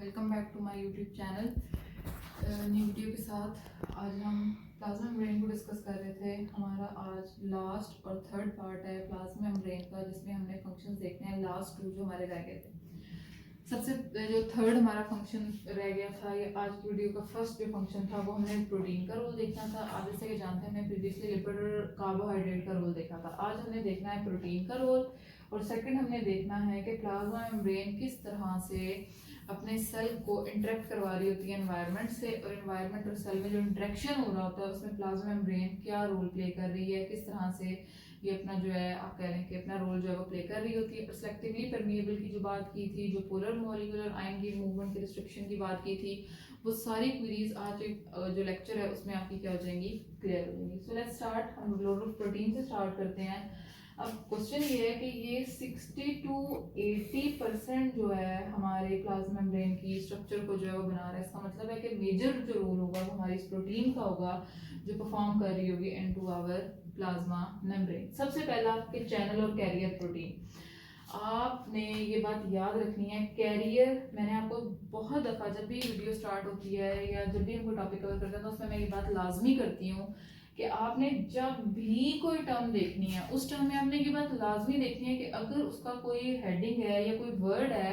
Welcome back to my YouTube channel. New video के साथ आज हम प्लाज्मा मेम्ब्रेन को डिस्कस कर रहे थे। हमारा आज लास्ट और थर्ड पार्ट है प्लाज्मा मेम्ब्रेन का, जिसमें हमने फंक्शंस देखने हैं। लास्ट टू जो हमारे रह गए थे, सबसे जो थर्ड हमारा फंक्शन रह गया था, ये आज की वीडियो का फर्स्ट जो फंक्शन था वो हमने प्रोटीन का रोल देखना था। आप जैसे कि जानते हैं हमने प्रीवियसली लिपिड और कार्बोहाइड्रेट का रोल देखा था। आज हमने देखना है प्रोटीन का रोल, और सेकंड हमने देखना है कि प्लाज्मा मेम्ब्रेन किस तरह से अपने सेल को इंटरेक्ट करवा रही होती है एनवायरनमेंट से, और एनवायरनमेंट और सेल में जो इंटरेक्शन हो रहा होता है उसमें प्लाज्मा मेम्ब्रेन क्या रोल प्ले कर रही है, किस तरह से ये अपना जो है आप कह रहे हैं कि अपना रोल जो है वो प्ले कर रही होती है। और सेलेक्टिवली परमिएबल की जो बात की थी, जो पोलर मॉलिक्यूलर आयन की मूवमेंट की रिस्ट्रिक्शन की बात की थी, वो सारी क्वेरीज आज जो लेक्चर है उसमें आपकी क्या हो जाएंगी, क्लियर हो जाएंगी। So let's start. हम ग्लोबल प्रोटीन से स्टार्ट करते हैं। अब क्वेश्चन ये है कि ये 60 to 80% जो है हमारे प्लाज्मा मेम्ब्रेन की स्ट्रक्चर को जो है वो बना रहा है। इसका मतलब है कि मेजर जो रोल होगा वो हमारी इस प्रोटीन का होगा, जो परफॉर्म कर रही होगी इनटू आवर प्लाज्मा मेम्ब्रेन। सबसे पहला आपके चैनल और कैरियर प्रोटीन। आपने ये बात याद रखनी है, कैरियर मैंने आपको बहुत दफ़ा जब भी वीडियो स्टार्ट होती है या जब भी हम कोई टॉपिक कवर करते हैं तो उसमें मैं ये बात लाजमी करती हूँ कि आपने जब भी कोई टर्म देखनी है उस टर्म में आपने ये बात लाजमी देखनी है कि अगर उसका कोई हेडिंग है या कोई वर्ड है,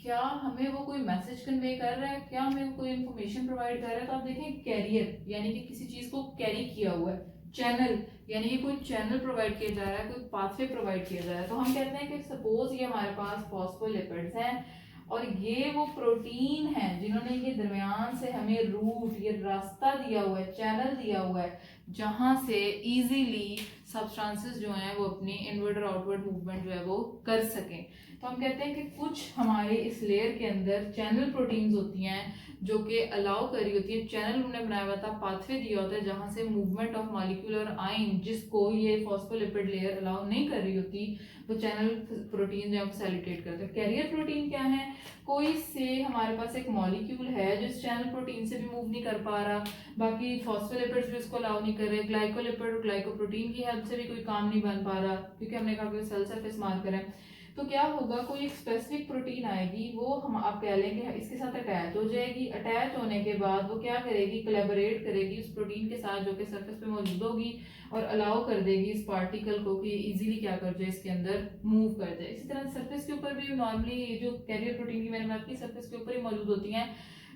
क्या हमें वो कोई मैसेज कन्वे कर रहा है, क्या हमें कोई इन्फॉर्मेशन प्रोवाइड कर रहा है। तो आप देखें कैरियर यानी कि किसी चीज़ को कैरी किया हुआ है। चैनल यानी कि कोई चैनल प्रोवाइड किया जा रहा है, कोई पाथवे प्रोवाइड किया जा रहा है। तो हम कहते हैं कि सपोज ये हमारे पास फॉस्फोलिपिड्स हैं और ये वो प्रोटीन है जिन्होंने ये दरमियान से हमें रूट, ये रास्ता दिया हुआ है, चैनल दिया हुआ है, जहां से इजीली सब्सटेंसेस जो हैं वो अपनी इनवर्ड और आउटवर्ड मूवमेंट जो है वो कर सकें। तो हम कहते हैं कि कुछ हमारे इस लेयर के अंदर चैनल प्रोटीन्स होती हैं जो कि अलाउ कर रही होती है। चैनल उन्होंने बनाया हुआ था, पाथवे दिया होता है जहां से मूवमेंट ऑफ मॉलिक्यूलर आयन, जिसको ये फॉस्फोलिपिड लेयर अलाउ नहीं कर रही होती, वो चैनल प्रोटीन जो है फैसिलिटेट करते हैं। कैरियर प्रोटीन क्या है? कोई से हमारे पास एक मॉलिक्यूल है जो इस चैनल प्रोटीन से भी मूव नहीं कर पा रहा, बाकी फॉस्फोलिपिड्स भी इसको अलाउ नहीं कर रहे, ग्लाइकोलिपिड और ग्लाइकोप्रोटीन की हेल्प से भी कोई काम नहीं बन पा रहा, क्योंकि हमने कहा कि सेल सरफेस मार्कर है। तो क्या होगा, कोई एक स्पेसिफिक प्रोटीन आएगी, वो हम आप कह लेंगे इसके साथ अटैच हो जाएगी। अटैच होने के बाद वो क्या करेगी, कोलैबोरेट करेगी उस प्रोटीन के साथ जो कि सरफेस पे मौजूद होगी, और अलाउ कर देगी इस पार्टिकल को कि इजीली क्या कर जाए, इसके अंदर मूव कर जाए। इसी तरह सरफेस के ऊपर भी नॉर्मली जो कैरियर प्रोटीन की मैंने बात की, सरफेस के ऊपर ही मौजूद होती हैं,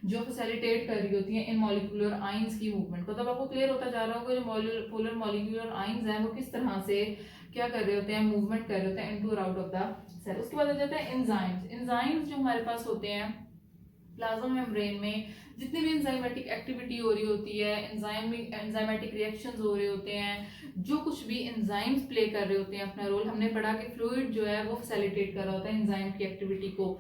जो फैसिलिटेट कर रही होती हैं इन मॉलिक्यूलर आयंस की मूवमेंट को। तब आपको क्लियर होता जा रहा होगा जो पोलर मॉलिक्यूलर आयंस हैं वो किस तरह से क्या कर रहे होते हैं, मूवमेंट कर रहे होते हैं इनटू और आउट ऑफ द सेल। उसके बाद आ जाता है एंजाइम्स। एंजाइम्स जो हमारे पास होते हैं प्लाज्मा मेम्ब्रेन में, जितनी भी एंजाइमेटिक एक्टिविटी हो रही होती है, एंजाइमेटिक रिएक्शंस हो रहे होते हैं, जो कुछ भी एंजाइम्स प्ले कर रहे होते हैं अपना रोल। हमने पढ़ा कि फ्लूइड जो है वो फैसिलिटेट कर रहा होता है एंजाइम की एक्टिविटी को,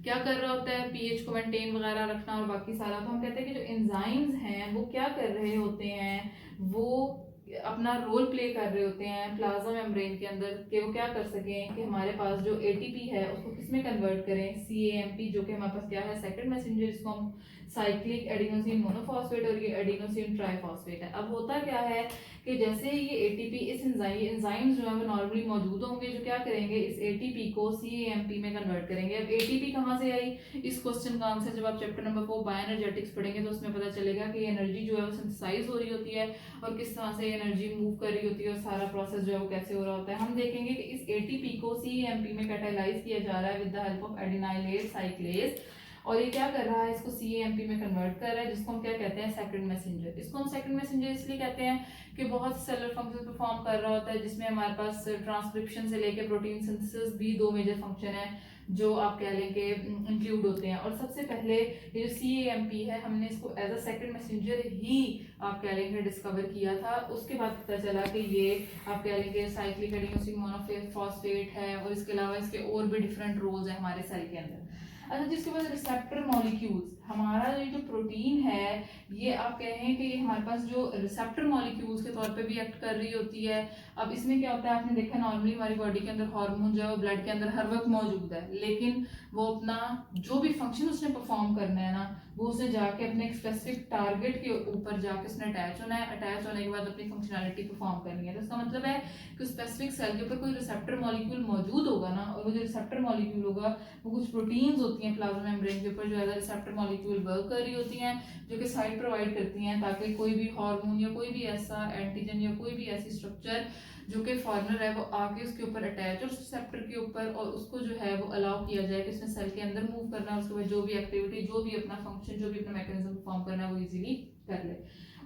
क्या कर रहा होता है, पीएच को मेंटेन वगैरह रखना और बाकी सारा। तो हम कहते हैं कि जो एंजाइम्स हैं वो क्या कर रहे होते हैं, वो अपना रोल प्ले कर रहे होते हैं प्लाज्मा मेम्ब्रेन के अंदर, कि वो क्या कर सकें कि हमारे पास जो एटीपी है उसको किसमें कन्वर्ट करें, सीएएमपी, जो कि हमारे पास क्या है, सेकंड मैसेंजर, जिसको हम साइक्लिक एडिनोसिन मोनोफॉस्फेट और ये एडिनोसिन ट्राइफॉस्फेट है। अब होता क्या है कि जैसे ये एटीपी इस एंजाइम्स जो है वो नॉर्मली मौजूद होंगे, जो क्या करेंगे, इस एटीपी को सीएएमपी में कन्वर्ट करेंगे। अब एटीपी कहाँ से आई, इस क्वेश्चन का आंसर जब आप चैप्टर नंबर 4 बायोएनर्जेटिक्स पढ़ेंगे तो उसमें पता चलेगा कि एनर्जी जो है वो सिंथेसाइज हो रही होती है और किस तरह से एनर्जी मूव कर रही होती है और सारा प्रोसेस जो है वो कैसे हो रहा होता है। हम देखेंगे कि इस एटीपी को सीएमपी में कैटालाइज किया जा रहा है with the help of adenylase cyclase, और ये क्या कर रहा है, इसको सीएमपी में कन्वर्ट कर रहा है, जिसको हम क्या कहते हैं, सेकंड मैसेंजर। इसको हम सेकंड मैसेंजर इसलिए कहते हैं कि बहुत सेलुलर फंक्शन परफॉर्म कर रहा होता है, जिसमें हमारे पास ट्रांसक्रिप्शन से लेके प्रोटीन सिंथेसिस भी दो मेजर फंक्शन है जो आप कह लें कि इंक्लूड होते हैं। और सबसे पहले ये जो सीएमपी है हमने इसको एज अ सेकंड मैसेंजर ही आप कह लेंगे डिस्कवर किया था। उसके बाद पता चला कि ये आप कह लेंगे साइक्लिक एडिनोसिन मोनोफॉस्फेट है, और इसके अलावा इसके और भी डिफरेंट रोल्स हैं हमारे सेल के अंदर। अच्छा, जिसके बाद रिसेप्टर मॉलिक्यूल्स, हमारा ये जो प्रोटीन है ये आप कहें कि ये हमारे पास जो रिसेप्टर मॉलिक्यूल्स के तौर पे भी एक्ट कर रही होती है। अब इसमें क्या होता है, आपने देखा नॉर्मली हमारी बॉडी के अंदर हार्मोन जो है वो ब्लड के अंदर हर वक्त मौजूद है, लेकिन वो अपना जो भी फंक्शन उसने परफॉर्म करना है ना, वो उसने जाके अपने एक स्पेसिफिक टारगेट के ऊपर जाके उसने अटैच होना है। अटैच होने के बाद अपनी फंक्शनैलिटी परफॉर्म करनी है। तो इसका मतलब है कि स्पेसिफिक सेल के ऊपर कोई रिसेप्टर मॉलिक्यूल मौजूद होगा ना, और वो जो रिसेप्टर मॉलिक्यूल होगा वो कुछ प्रोटीन्स होती हैं प्लाज्मा मेम्ब्रेन के ऊपर जो है रिसेप्टर मॉलिक्यूल वर्क कर रही होती हैं, जो कि साइट प्रोवाइड करती हैं ताकि कोई भी हार्मोन या कोई भी ऐसा एंटीजन या कोई भी ऐसी स्ट्रक्चर जो कि फॉरनर है वो आके उसके ऊपर अटैच हो रिसेप्टर के ऊपर, और उसको जो है वो अलाउ किया जाए कि उसने सेल के अंदर मूव करना है, उसके बाद जो भी एक्टिविटी, जो भी अपना फंक्शन, जो भी अपना मैकेनिज्म परफॉर्म करना है वो इजीली कर ले।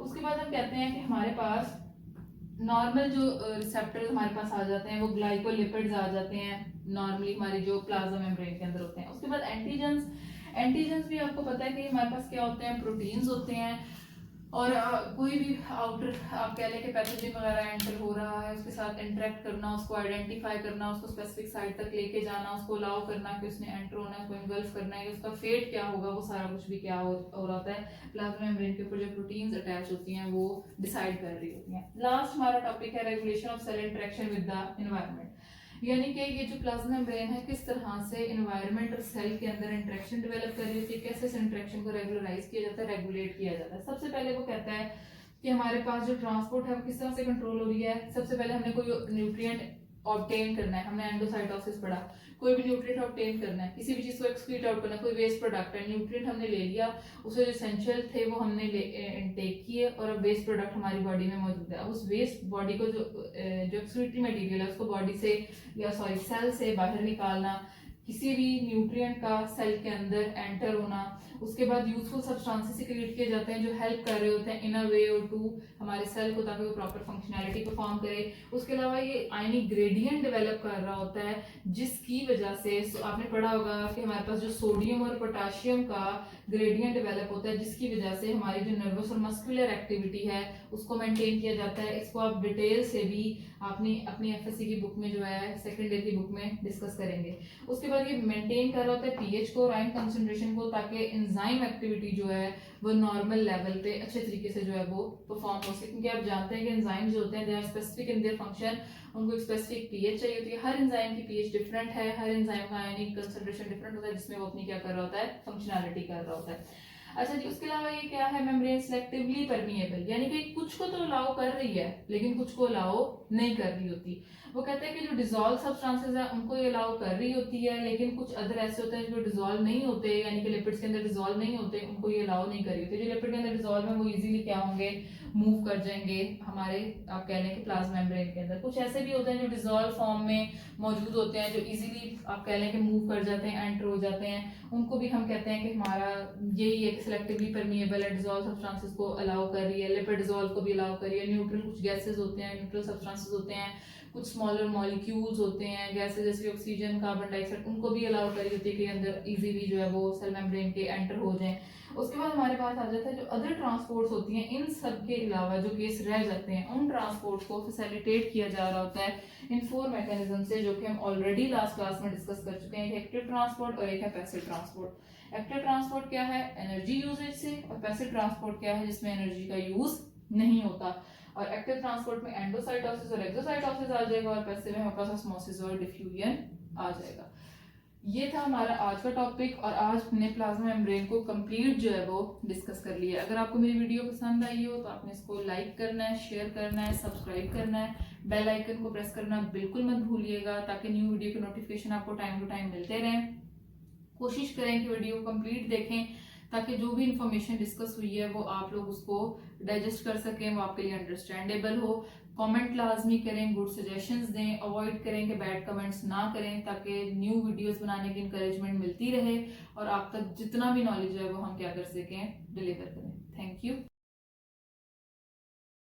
उसके बाद हम कहते हैं कि हमारे पास नॉर्मल जो रिसेप्टर्स हमारे पास आ जाते हैं वो ग्लाइकोलिपिड्स आ जाते हैं नॉर्मली हमारी जो प्लाज्मा मेम्ब्रेन के अंदर होते हैं। उसके बाद एंटीजेंस भी आपको पता है कि हमारे पास क्या होते हैं, प्रोटीन्स होते हैं, और कोई भी आउटर आप कह लें कि पैथोजन वगैरह एंटर हो रहा है उसके साथ इंटरेक्ट करना, उसको आइडेंटिफाई करना, उसको स्पेसिफिक साइट तक लेके जाना, उसको अलाउ करना कि उसने एंटर होना है, उसको इनगल्फ करना है, कि उसका फेट क्या होगा, वो सारा कुछ भी क्या हो रहा होता है प्लाज्मा मेम्ब्रेन के ऊपर जो प्रोटीन्स अटैच होती हैं वो डिसाइड कर रही होती हैं। लास्ट हमारा टॉपिक है regulation of cell interaction with the environment, यानी कि ये जो प्लाज्मा मेम्ब्रेन है किस तरह से एनवायरनमेंट और सेल के अंदर इंटरेक्शन डेवलप कर रही होती है, कैसे इस इंटरेक्शन को रेगुलराइज किया जाता है, रेगुलेट किया जाता है। सबसे पहले वो कहता है कि हमारे पास जो ट्रांसपोर्ट है वो किस तरह से कंट्रोल हो रही है। सबसे पहले हमने कोई न्यूट्रिएंट ऑब्टेन करना है, हमने एंडोसाइटोसिस पढ़ा, कोई भी न्यूट्रिएंट ऑब्टेन करना है, किसी भी चीज को एक्सक्रीट आउट करना है, कोई वेस्ट प्रोडक्ट है, न्यूट्रिएंट हमने ले लिया, उसके जो एसेंशियल थे वो हमने इनटेक किए, और अब वेस्ट प्रोडक्ट हमारी बॉडी में मौजूद है। अब उस वेस्ट बॉडी को जो एक्सक्रीटरी मटेरियल है उसको बॉडी से या सॉरी सेल से बाहर निकालना, किसी भी न्यूट्रिएंट का सेल के अंदर एंटर होना, उसके बाद यूजफुल सब्सटेंसेस सिक्रेट किए जाते हैं जो हेल्प कर रहे होते हैं इन अ वे और टू हमारे सेल को ताकि वो प्रॉपर फंक्शनैलिटी परफॉर्म करे। उसके अलावा ये आयनिक ग्रेडियंट डेवलप कर रहा होता है जिसकी वजह से आपने पढ़ा होगा कि हमारे पास जो सोडियम और पोटाशियम का ग्रेडियंट डेवलप होता है जिसकी वजह से हमारी जो नर्वस और मस्कुलर एक्टिविटी है उसको मेंटेन किया जाता है। इसको आप डिटेल से भी आपने अपनी एफएससी की बुक में जो है सेकंड ईयर की बुक में डिस्कस करेंगे। उसके बाद ये मेंटेन कर रहा होता है पीएच को और आयन कंसंट्रेशन को ताकि एंजाइम एक्टिविटी जो है वो नॉर्मल लेवल पे अच्छे तरीके से जो है वो परफॉर्म हो सके, क्योंकि आप जानते हैं कि एंजाइम जो होते हैं they are specific in their function, उनको एक स्पेसिफिक पीएच चाहिए होती है। हर एंजाइम की पीएच डिफरेंट है, हर एंजाइम का आयनिक कंसंट्रेशन डिफरेंट होता है जिसमें वो अपनी क्या कर रहा होता है, फंक्शनैलिटी कर रहा होता है। अच्छा जी, उसके अलावा ये क्या है, मेम्ब्रेन सेलेक्टिवली परमिएबल, यानी कि कुछ को तो अलाउ कर रही है लेकिन कुछ को अलाउ नहीं कर रही होती। वो कहते हैं कि जो डिजोल्व सब्सटेंसेस है उनको ये अलाउ कर रही होती है, लेकिन कुछ अदर ऐसे होते हैं जो डिजोल्व नहीं होते, यानी कि लिपिड्स के अंदर डिजोल्व नहीं होते, उनको ये अलाउ नहीं कर रही होती। जो लिपिड के अंदर डिजोल्व है वो इजीली क्या होंगे, मूव कर जाएंगे हमारे आप कह लें कि प्लाज्मा मेम्ब्रेन के अंदर। कुछ ऐसे भी होते हैं जो डिजोल्व फॉर्म में मौजूद होते हैं जो इजीली आप कह लें कि मूव कर जाते हैं, एंटर हो जाते हैं, उनको भी हम कहते हैं कि हमारा यही है कि सिलेक्टिवली परमिएबल है, डिजोल्व सब्सटेंसेस को अलाउ कर रही है, लिपिड डिजोल्व को भी अलाउ कर रही है। न्यूट्रल कुछ गैसेस होते हैं, न्यूट्रल सब्सटेंसेस होते हैं, कुछ स्मॉलर मॉलिक्यूल्स होते हैं गैसेस जैसे ऑक्सीजन, कार्बन डाइऑक्साइड, उनको भी अलाउ कर रही होती है कि अंदर इजीली जो है वो सेल मेम्ब्रेन के एंटर हो जाएं। उसके बाद हमारे पास आ जाता है जो अदर ट्रांसपोर्ट्स होती हैं, इन सब के अलावा जो केस रह जाते हैं उन ट्रांसपोर्ट को फैसिलिटेट किया जा रहा होता है इन 4 मैकेनिज्म से, जो कि हम ऑलरेडी लास्ट क्लास में डिस्कस कर चुके हैं। एक एक्टिव ट्रांसपोर्ट और एक है पैसिव ट्रांसपोर्ट। एक्टिव ट्रांसपोर्ट क्या है, एनर्जी यूजेज से, और पैसिव ट्रांसपोर्ट क्या है जिसमें एनर्जी का यूज नहीं होता। और एक्टिव ट्रांसपोर्ट में एंडोसाइटोसिस और एक्सोसाइटोसिस आ जाएगा, और पैसिव में हमारे पास ऑस्मोसिस और डिफ्यूजन आ जाएगा। ये था हमारा आज का टॉपिक, और आज हमने प्लाज्मा मेम्ब्रेन को कंप्लीट जो है वो डिस्कस कर लिया। अगर आपको मेरी वीडियो पसंद आई हो तो आपने इसको लाइक करना है, शेयर करना है, सब्सक्राइब करना है, बेल आइकन को प्रेस करना बिल्कुल मत भूलिएगा ताकि न्यू वीडियो के नोटिफिकेशन आपको टाइम टू टाइम मिलते रहें। कोशिश करें कि वीडियो को कंप्लीट देखें ताकि जो भी इंफॉर्मेशन डिस्कस हुई है वो आप लोग उसको डाइजेस्ट कर सकें, वो आपके लिए अंडरस्टैंडेबल हो। कमेंट लाजमी करें, गुड सजेशंस दें, अवॉइड करें कि बैड कमेंट्स ना करें ताकि न्यू वीडियोस बनाने की इंकरेजमेंट मिलती रहे और आप तक जितना भी नॉलेज है वो हम क्या कर सकें, डिलीवर करें। Thank you.